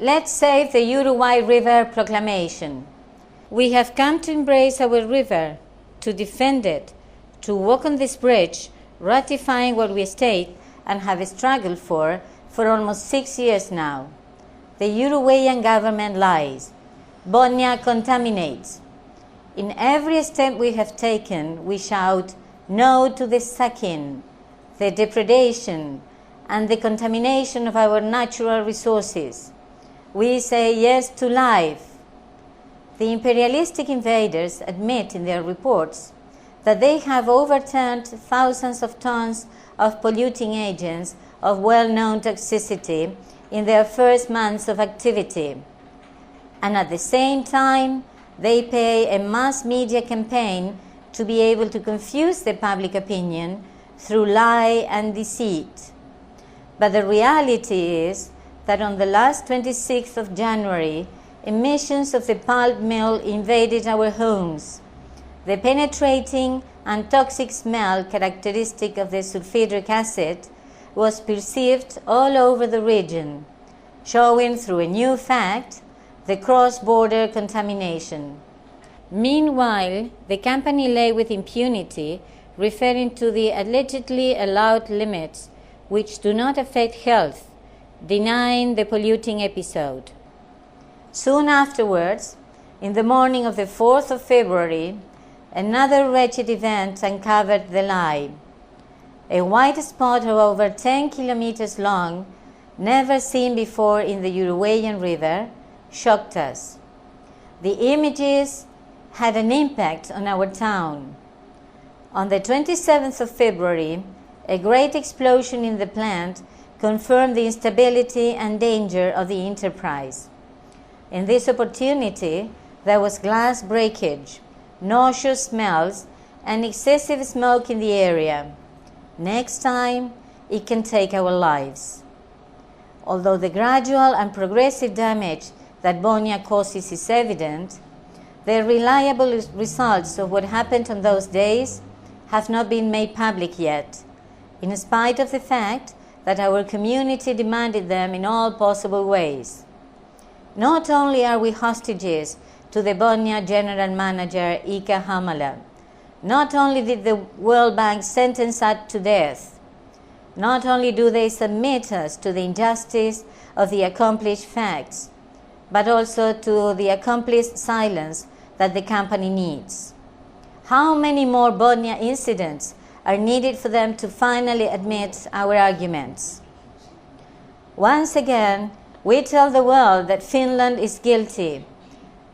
Let's save the Uruguay River proclamation. We have come to embrace our river, to defend it, to walk on this bridge, ratifying what we state and have struggled for almost 6 years now. The Uruguayan government lies. Botnia contaminates. In every step we have taken, we shout no to the sucking, the depredation, and the contamination of our natural resources. We say yes to life. The imperialistic invaders admit in their reports that they have overturned thousands of tons of polluting agents of well-known toxicity in their first months of activity. And at the same time, they pay a mass media campaign to be able to confuse the public opinion through lie and deceit. But the reality is that on the last 26th of January, emissions of the pulp mill invaded our homes. The penetrating and toxic smell characteristic of the sulfuric acid was perceived all over the region, showing through a new fact, the cross-border contamination. Meanwhile, the company lay with impunity, referring to the allegedly allowed limits which do not affect health, denying the polluting episode. Soon afterwards, in the morning of the 4th of February, another wretched event uncovered the lie. A white spot of over 10 kilometers long, never seen before in the Uruguayan River, shocked us. The images had an impact on our town. On the 27th of February, a great explosion in the plant confirmed the instability and danger of the enterprise. In this opportunity, there was glass breakage, nauseous smells, and excessive smoke in the area. Next time, it can take our lives. Although the gradual and progressive damage that Botnia causes is evident, the reliable results of what happened on those days have not been made public yet, in spite of the fact that our community demanded them in all possible ways. Not only are we hostages to the Botnia General Manager Ika Hamala, not only did the World Bank sentence us to death, not only do they submit us to the injustice of the accomplished facts, but also to the accomplished silence that the company needs. How many more Botnia incidents are needed for them to finally admit our arguments? Once again, we tell the world that Finland is guilty,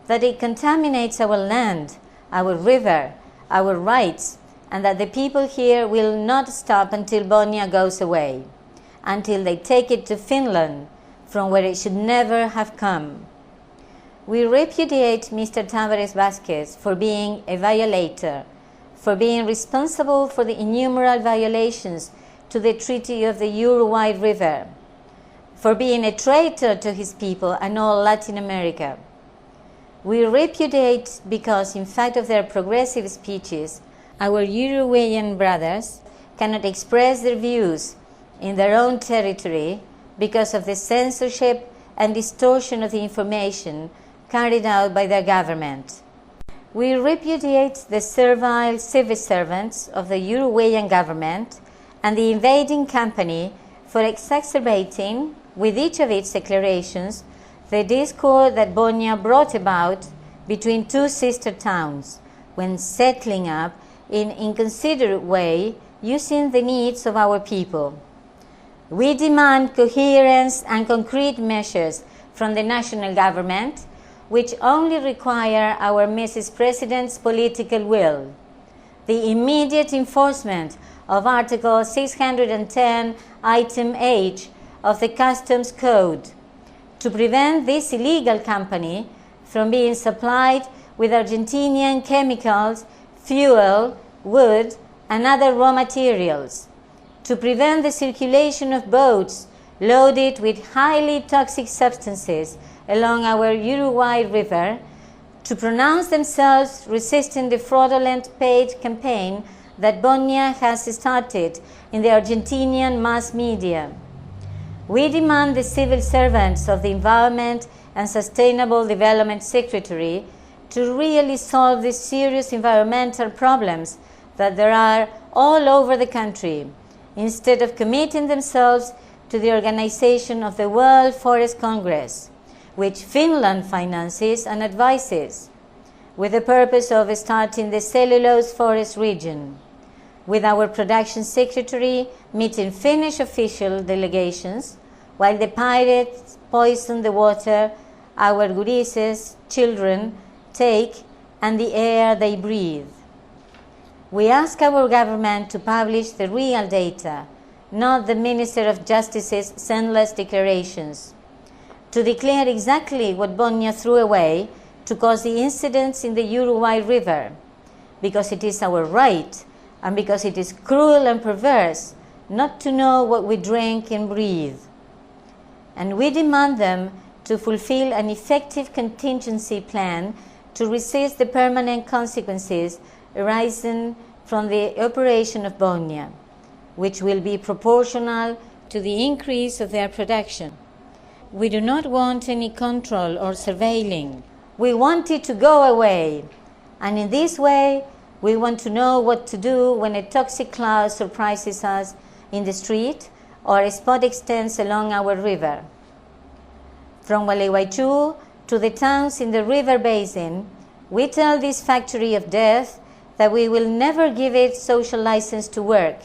that it contaminates our land, our river, our rights, and that the people here will not stop until Botnia goes away, until they take it to Finland, from where it should never have come. We repudiate Mr. Tavares Vázquez for being a violator, for being responsible for the innumerable violations to the Treaty of the Uruguay River, for being a traitor to his people and all Latin America. We repudiate because, in fact of their progressive speeches, our Uruguayan brothers cannot express their views in their own territory because of the censorship and distortion of the information carried out by their government. We repudiate the servile civil servants of the Uruguayan government and the invading company for exacerbating, with each of its declarations, the discord that Botnia brought about between two sister towns when settling up in inconsiderate way using the needs of our people. We demand coherence and concrete measures from the national government, which only require our Mrs. President's political will. The immediate enforcement of Article 610, Item H of the Customs Code to prevent this illegal company from being supplied with Argentinian chemicals, fuel, wood, and other raw materials, to prevent the circulation of boats loaded with highly toxic substances along our Uruguay River, to pronounce themselves resisting the fraudulent paid campaign that Botnia has started in the Argentinian mass media. We demand the civil servants of the Environment and Sustainable Development Secretary to really solve the serious environmental problems that there are all over the country, instead of committing themselves to the organization of the World Forest Congress, which Finland finances and advises, with the purpose of starting the cellulose forest region, with our production secretary meeting Finnish official delegations, while the pirates poison the water our gurises, children, take and the air they breathe. We ask our government to publish the real data, not the Minister of Justice's senseless declarations, to declare exactly what Botnia threw away to cause the incidents in the Uruguay River, because it is our right and because it is cruel and perverse not to know what we drink and breathe. And we demand them to fulfill an effective contingency plan to resist the permanent consequences arising from the operation of Botnia, which will be proportional to the increase of their production. We do not want any control or surveilling. We want it to go away. And in this way, we want to know what to do when a toxic cloud surprises us in the street or a spot extends along our river. From Gualeguaychú to the towns in the river basin, we tell this factory of death that we will never give it social license to work,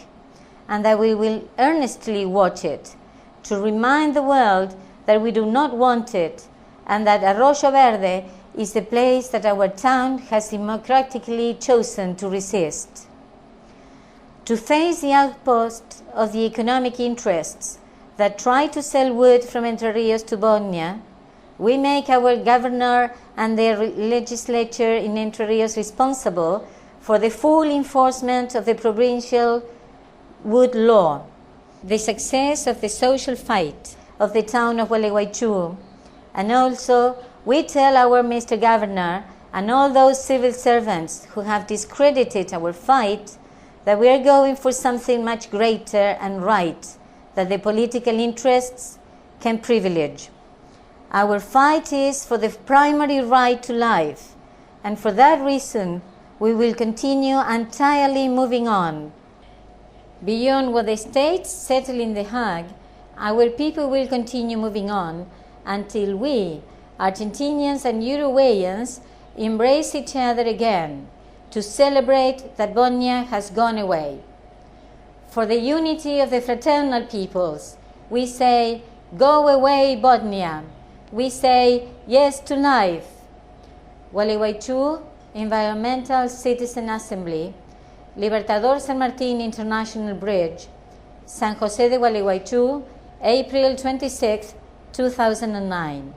and that we will earnestly watch it, to remind the world that we do not want it, and that Arroyo Verde is the place that our town has democratically chosen to resist. To face the outpost of the economic interests that try to sell wood from Entre Rios to Botnia, we make our governor and the legislature in Entre Rios responsible for the full enforcement of the provincial wood law, the success of the social fight of the town of Gualeguaychú, and also we tell our Mr. Governor and all those civil servants who have discredited our fight that we are going for something much greater and right that the political interests can privilege. Our fight is for the primary right to life, and for that reason we will continue entirely moving on. Beyond what the states settle in The Hague, our people will continue moving on until we, Argentinians and Uruguayans, embrace each other again to celebrate that Botnia has gone away. For the unity of the fraternal peoples, we say, go away Botnia. We say, yes to life. Gualeguaychú Environmental Citizen Assembly, Libertador San Martín International Bridge, San José de Gualeguaychú, April 26, 2009.